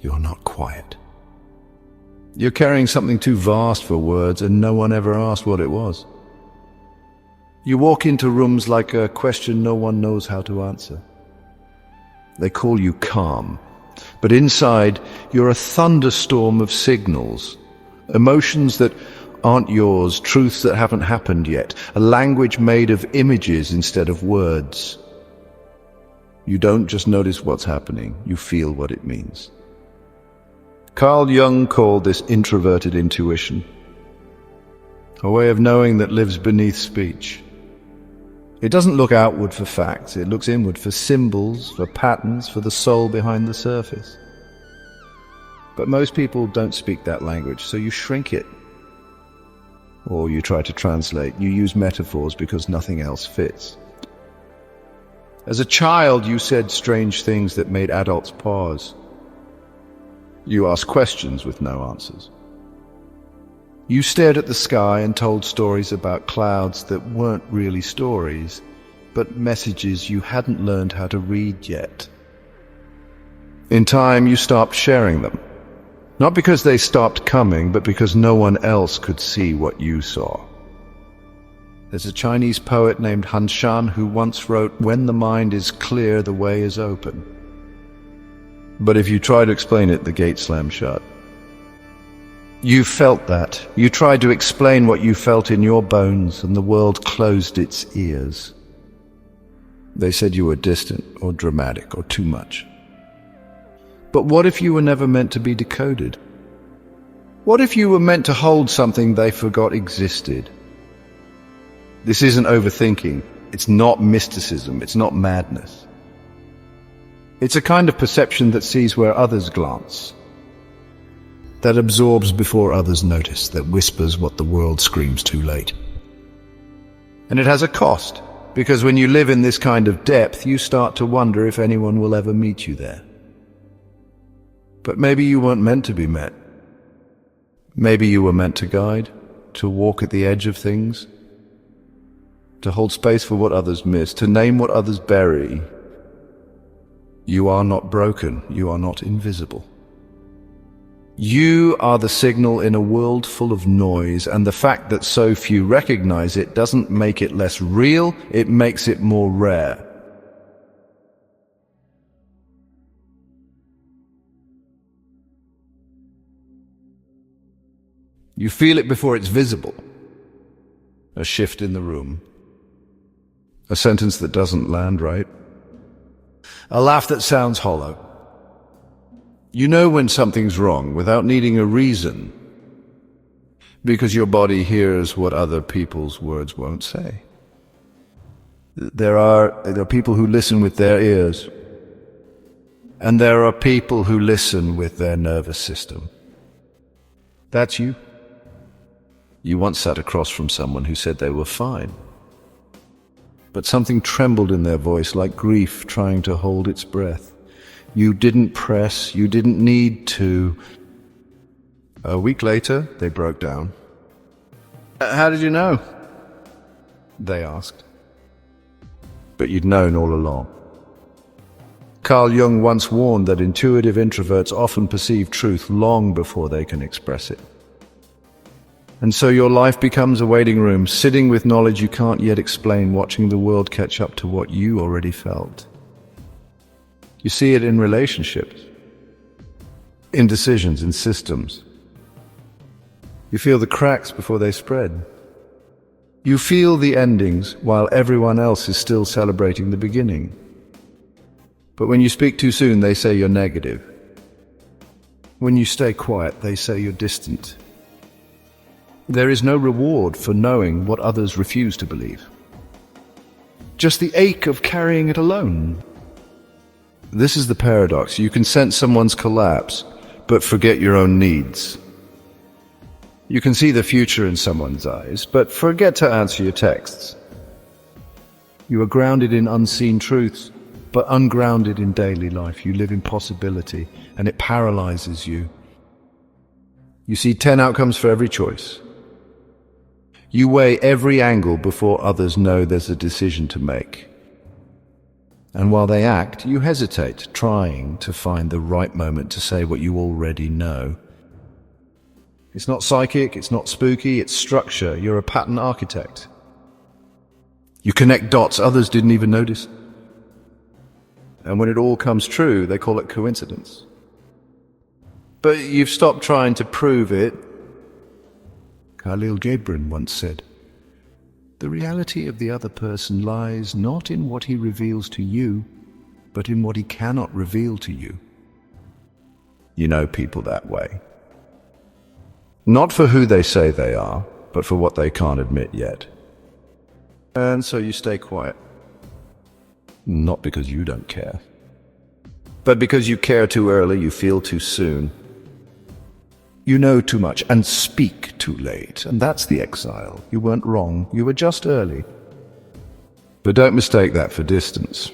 you're not quiet. You're carrying something too vast for words, and no one ever asked what it was. You walk into rooms like a question no one knows how to answer. They call you calm, but inside you're a thunderstorm of signals, emotions that aren't yours, truths that haven't happened yet, a language made of images instead of words. You don't just notice what's happening, you feel what it means. Carl Jung called this introverted intuition, a way of knowing that lives beneath speech. It doesn't look outward for facts, it looks inward for symbols, for patterns, for the soul behind the surface. But most people don't speak that language, so you shrink it. Or you try to translate, you use metaphors because nothing else fits. As a child, you said strange things that made adults pause. You asked questions with no answers. You stared at the sky and told stories about clouds that weren't really stories, but messages you hadn't learned how to read yet. In time, you stopped sharing them. Not because they stopped coming, but because no one else could see what you saw. There's a Chinese poet named Han Shan who once wrote, "When the mind is clear, the way is open." But if you try to explain it, the gate slams shut. You felt that. You tried to explain what you felt in your bones, and the world closed its ears. They said you were distant or dramatic or too much. But what if you were never meant to be decoded? What if you were meant to hold something they forgot existed? This isn't overthinking. It's not mysticism. It's not madness. It's a kind of perception that sees where others glance, that absorbs before others notice, that whispers what the world screams too late. And it has a cost, because when you live in this kind of depth, you start to wonder if anyone will ever meet you there. But maybe you weren't meant to be met. Maybe you were meant to guide, to walk at the edge of things, to hold space for what others miss, to name what others bury. You are not broken. You are not invisible. You are the signal in a world full of noise, and the fact that so few recognize it doesn't make it less real, it makes it more rare. You feel it before it's visible. A shift in the room. A sentence that doesn't land right. A laugh that sounds hollow. You know when something's wrong without needing a reason, because your body hears what other people's words won't say. There are people who listen with their ears, and there are people who listen with their nervous system. That's you. You once sat across from someone who said they were fine, but something trembled in their voice like grief trying to hold its breath. You didn't press, you didn't need to. A week later, they broke down. How did you know? They asked. But you'd known all along. Carl Jung once warned that intuitive introverts often perceive truth long before they can express it. And so your life becomes a waiting room, sitting with knowledge you can't yet explain, watching the world catch up to what you already felt. You see it in relationships, in decisions, in systems. You feel the cracks before they spread. You feel the endings while everyone else is still celebrating the beginning. But when you speak too soon, they say you're negative. When you stay quiet, they say you're distant. There is no reward for knowing what others refuse to believe. Just the ache of carrying it alone. This is the paradox. You can sense someone's collapse, but forget your own needs. You can see the future in someone's eyes, but forget to answer your texts. You are grounded in unseen truths, but ungrounded in daily life. You live in possibility, and it paralyzes you. You see 10 outcomes for every choice. You weigh every angle before others know there's a decision to make. And while they act, you hesitate, trying to find the right moment to say what you already know. It's not psychic, it's not spooky, it's structure. You're a pattern architect. You connect dots others didn't even notice. And when it all comes true, they call it coincidence. But you've stopped trying to prove it. Carl Jung once said, "The reality of the other person lies not in what he reveals to you, but in what he cannot reveal to you." You know people that way. Not for who they say they are, but for what they can't admit yet. And so you stay quiet. Not because you don't care, but because you care too early, you feel too soon. You know too much and speak too late, and that's the exile. You weren't wrong, you were just early. But don't mistake that for distance,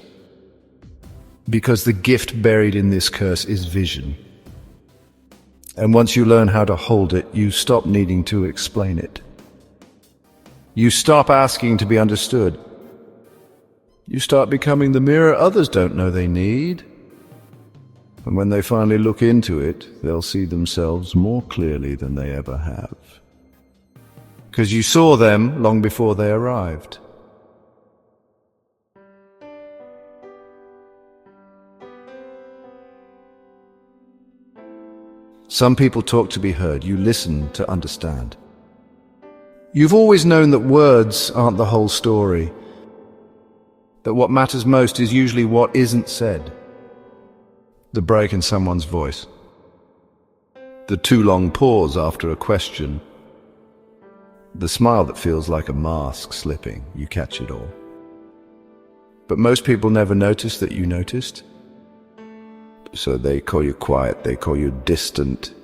because the gift buried in this curse is vision. And once you learn how to hold it, you stop needing to explain it. You stop asking to be understood. You start becoming the mirror others don't know they need. And when they finally look into it, they'll see themselves more clearly than they ever have. Because you saw them long before they arrived. Some people talk to be heard. You listen to understand. You've always known that words aren't the whole story, that what matters most is usually what isn't said. The break in someone's voice, the too long pause after a question, the smile that feels like a mask slipping. You catch it all. But most people never notice that you noticed. So they call you quiet, they call you distant.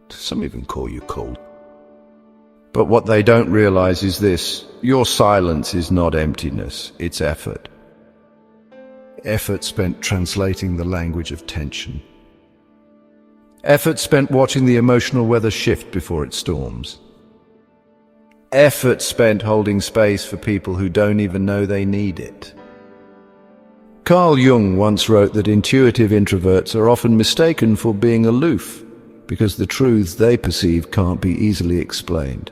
Some even call you cold. But what they don't realize is this: your silence is not emptiness, it's effort. Effort spent translating the language of tension. Effort spent watching the emotional weather shift before it storms. Effort spent holding space for people who don't even know they need it. Carl Jung once wrote that intuitive introverts are often mistaken for being aloof because the truths they perceive can't be easily explained.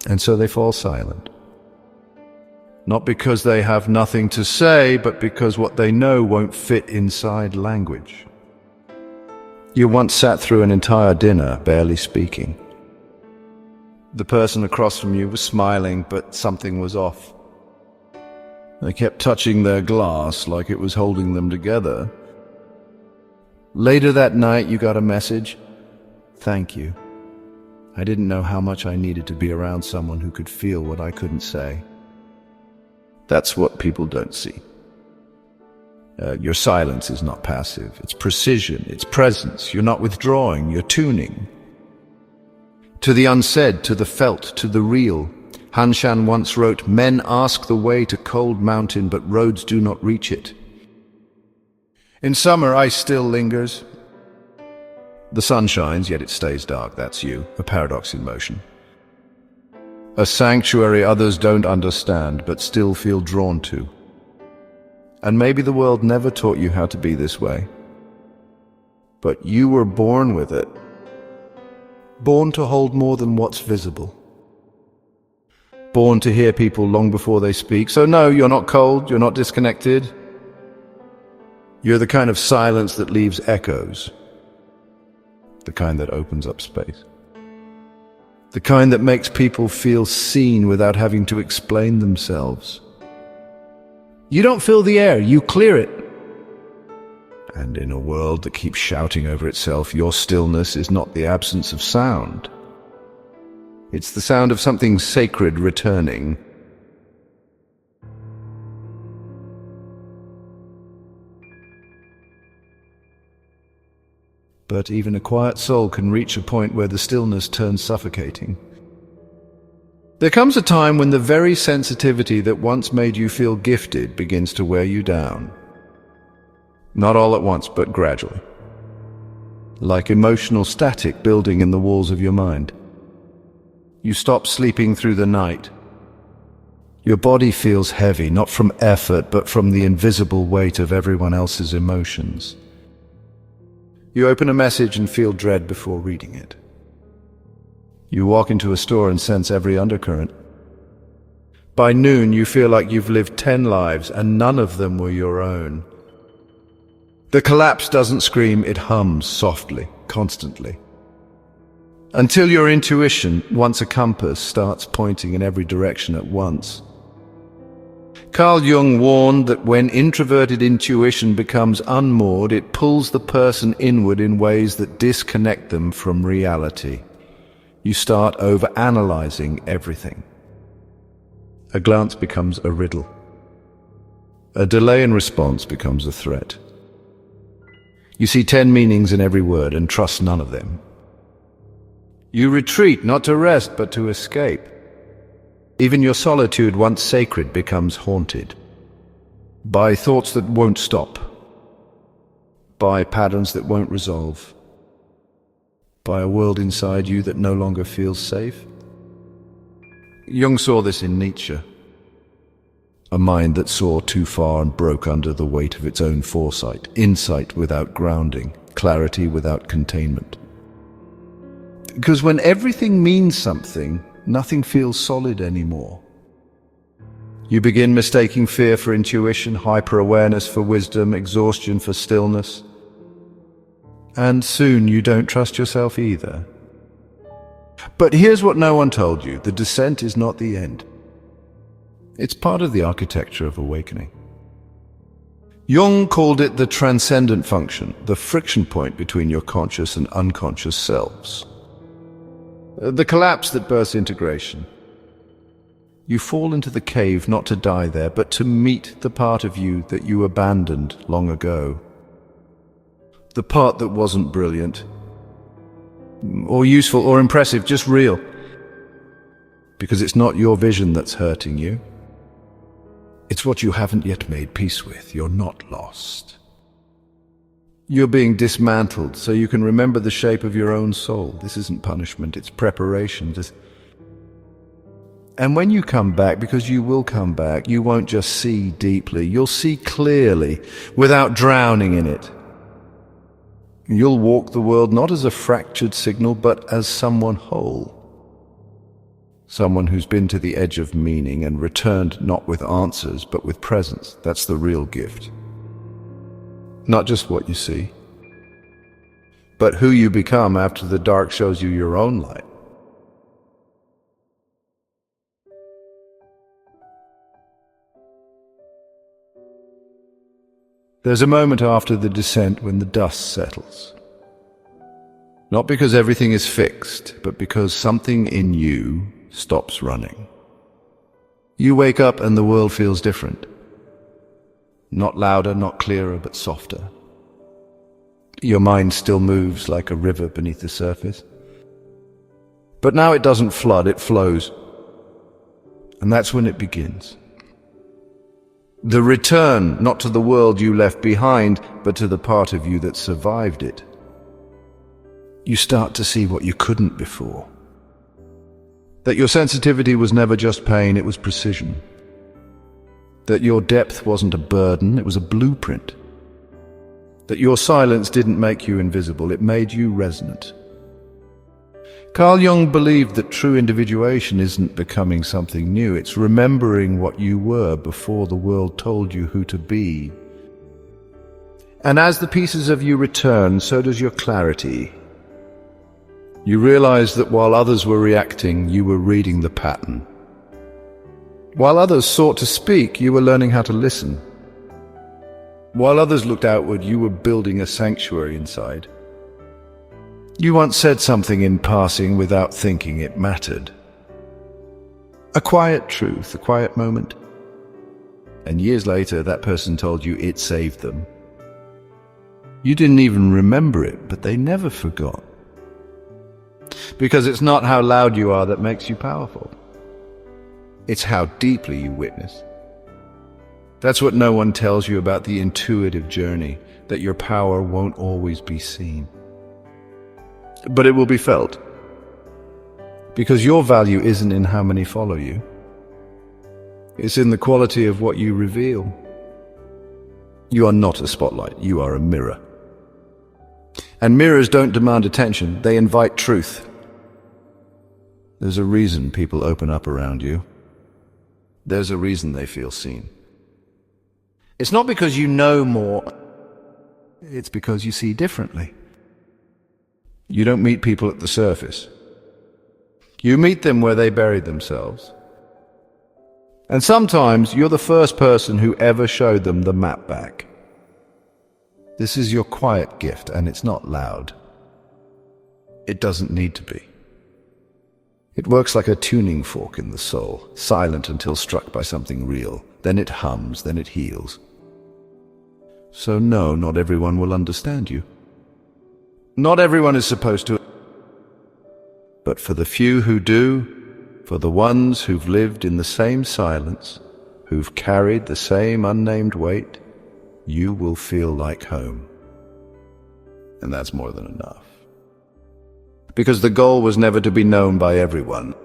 And so they fall silent. Not because they have nothing to say, but because what they know won't fit inside language. You once sat through an entire dinner barely speaking. The person across from you was smiling, but something was off. They kept touching their glass like it was holding them together. Later that night, you got a message: "Thank you. I didn't know how much I needed to be around someone who could feel what I couldn't say." That's what people don't see. Your silence is not passive. It's precision, it's presence. You're not withdrawing, you're tuning. To the unsaid, to the felt, to the real. Han Shan once wrote, "Men ask the way to Cold Mountain, but roads do not reach it." In summer, ice still lingers. The sun shines, yet it stays dark. That's you, a paradox in motion. A sanctuary others don't understand, but still feel drawn to. And maybe the world never taught you how to be this way. But you were born with it. Born to hold more than what's visible. Born to hear people long before they speak. So no, you're not cold, you're not disconnected. You're the kind of silence that leaves echoes. The kind that opens up space. The kind that makes people feel seen without having to explain themselves. You don't fill the air, you clear it. And in a world that keeps shouting over itself, your stillness is not the absence of sound. It's the sound of something sacred returning. But even a quiet soul can reach a point where the stillness turns suffocating. There comes a time when the very sensitivity that once made you feel gifted begins to wear you down. Not all at once, but gradually. Like emotional static building in the walls of your mind. You stop sleeping through the night. Your body feels heavy, not from effort, but from the invisible weight of everyone else's emotions. You open a message and feel dread before reading it. You walk into a store and sense every undercurrent. By noon, you feel like you've lived 10 lives and none of them were your own. The collapse doesn't scream, it hums softly, constantly. Until your intuition, once a compass, starts pointing in every direction at once. Carl Jung warned that when introverted intuition becomes unmoored, it pulls the person inward in ways that disconnect them from reality. You start over-analyzing everything. A glance becomes a riddle. A delay in response becomes a threat. You see 10 meanings in every word and trust none of them. You retreat not to rest but to escape. Even your solitude, once sacred, becomes haunted by thoughts that won't stop, by patterns that won't resolve, by a world inside you that no longer feels safe. Jung saw this in Nietzsche, a mind that saw too far and broke under the weight of its own foresight, insight without grounding, clarity without containment. Because when everything means something, nothing feels solid anymore. You begin mistaking fear for intuition, hyper-awareness for wisdom, exhaustion for stillness. And soon you don't trust yourself either. But here's what no one told you: the descent is not the end. It's part of the architecture of awakening. Jung called it the transcendent function, the friction point between your conscious and unconscious selves. The collapse that births integration. You fall into the cave not to die there, but to meet the part of you that you abandoned long ago. The part that wasn't brilliant, or useful, or impressive, just real. Because it's not your vision that's hurting you. It's what you haven't yet made peace with. You're not lost. You're being dismantled so you can remember the shape of your own soul. This isn't punishment, it's preparation. And when you come back, because you will come back, you won't just see deeply, you'll see clearly, without drowning in it. You'll walk the world not as a fractured signal, but as someone whole. Someone who's been to the edge of meaning and returned not with answers, but with presence. That's the real gift. Not just what you see, but who you become after the dark shows you your own light. There's a moment after the descent when the dust settles. Not because everything is fixed, but because something in you stops running. You wake up and the world feels different. Not louder, not clearer, but softer. Your mind still moves like a river beneath the surface. But now it doesn't flood, it flows. And that's when it begins. The return, not to the world you left behind, but to the part of you that survived it. You start to see what you couldn't before. That your sensitivity was never just pain, it was precision. That your depth wasn't a burden, it was a blueprint. That your silence didn't make you invisible, it made you resonant. Carl Jung believed that true individuation isn't becoming something new, it's remembering what you were before the world told you who to be. And as the pieces of you return, so does your clarity. You realize that while others were reacting, you were reading the pattern. While others sought to speak, you were learning how to listen. While others looked outward, you were building a sanctuary inside. You once said something in passing without thinking it mattered. A quiet truth, a quiet moment. And years later, that person told you it saved them. You didn't even remember it, but they never forgot. Because it's not how loud you are that makes you powerful. It's how deeply you witness. That's what no one tells you about the intuitive journey, that your power won't always be seen. But it will be felt. Because your value isn't in how many follow you. It's in the quality of what you reveal. You are not a spotlight, you are a mirror. And mirrors don't demand attention, they invite truth. There's a reason people open up around you. There's a reason they feel seen. It's not because you know more, it's because you see differently. You don't meet people at the surface. You meet them where they buried themselves. And sometimes you're the first person who ever showed them the map back. This is your quiet gift, and it's not loud. It doesn't need to be. It works like a tuning fork in the soul, silent until struck by something real. Then it hums, then it heals. So no, not everyone will understand you. Not everyone is supposed to. But for the few who do, for the ones who've lived in the same silence, who've carried the same unnamed weight, you will feel like home. And that's more than enough. Because the goal was never to be known by everyone.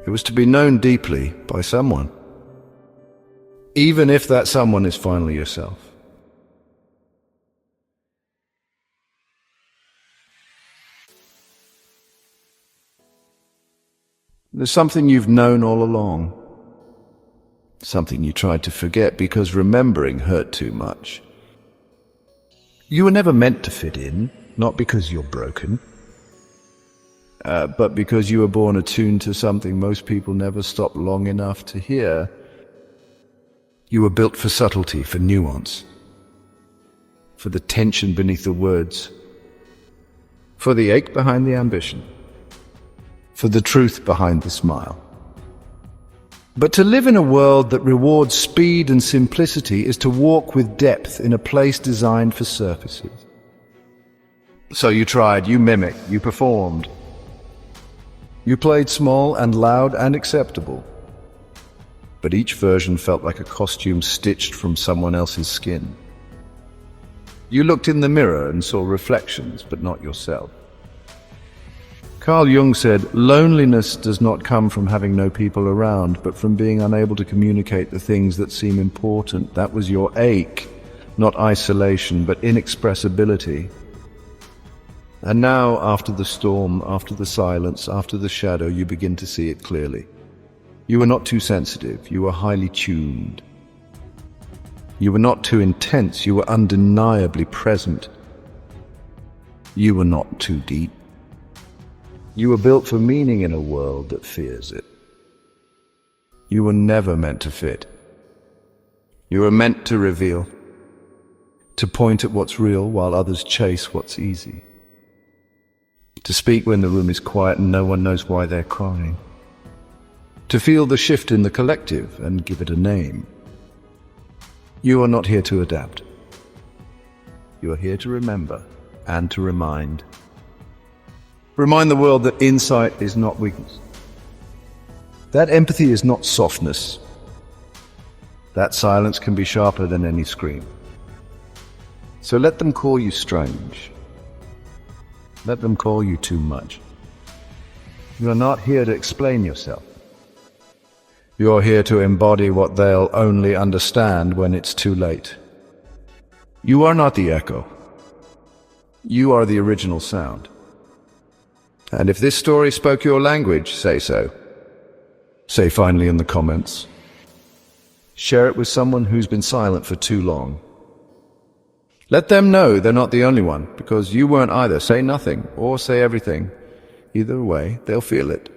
It was to be known deeply by someone. Even if that someone is finally yourself. There's something you've known all along. Something you tried to forget because remembering hurt too much. You were never meant to fit in, not because you're broken, but because you were born attuned to something most people never stop long enough to hear. You were built for subtlety, for nuance, for the tension beneath the words, for the ache behind the ambition, for the truth behind the smile. But to live in a world that rewards speed and simplicity is to walk with depth in a place designed for surfaces. So you tried, you mimicked, you performed. You played small and loud and acceptable. But each version felt like a costume stitched from someone else's skin. You looked in the mirror and saw reflections, but not yourself. Carl Jung said, loneliness does not come from having no people around, but from being unable to communicate the things that seem important. That was your ache, not isolation, but inexpressibility. And now, after the storm, after the silence, after the shadow, you begin to see it clearly. You were not too sensitive, you were highly tuned. You were not too intense, you were undeniably present. You were not too deep. You were built for meaning in a world that fears it. You were never meant to fit. You were meant to reveal, to point at what's real while others chase what's easy, to speak when the room is quiet and no one knows why they're crying, to feel the shift in the collective and give it a name. You are not here to adapt. You are here to remember and to remind. Remind the world that insight is not weakness. That empathy is not softness. That silence can be sharper than any scream. So let them call you strange. Let them call you too much. You are not here to explain yourself. You are here to embody what they'll only understand when it's too late. You are not the echo. You are the original sound. And if this story spoke your language, say so. Say finally in the comments. Share it with someone who's been silent for too long. Let them know they're not the only one, because you weren't either. Say nothing or say everything. Either way, they'll feel it.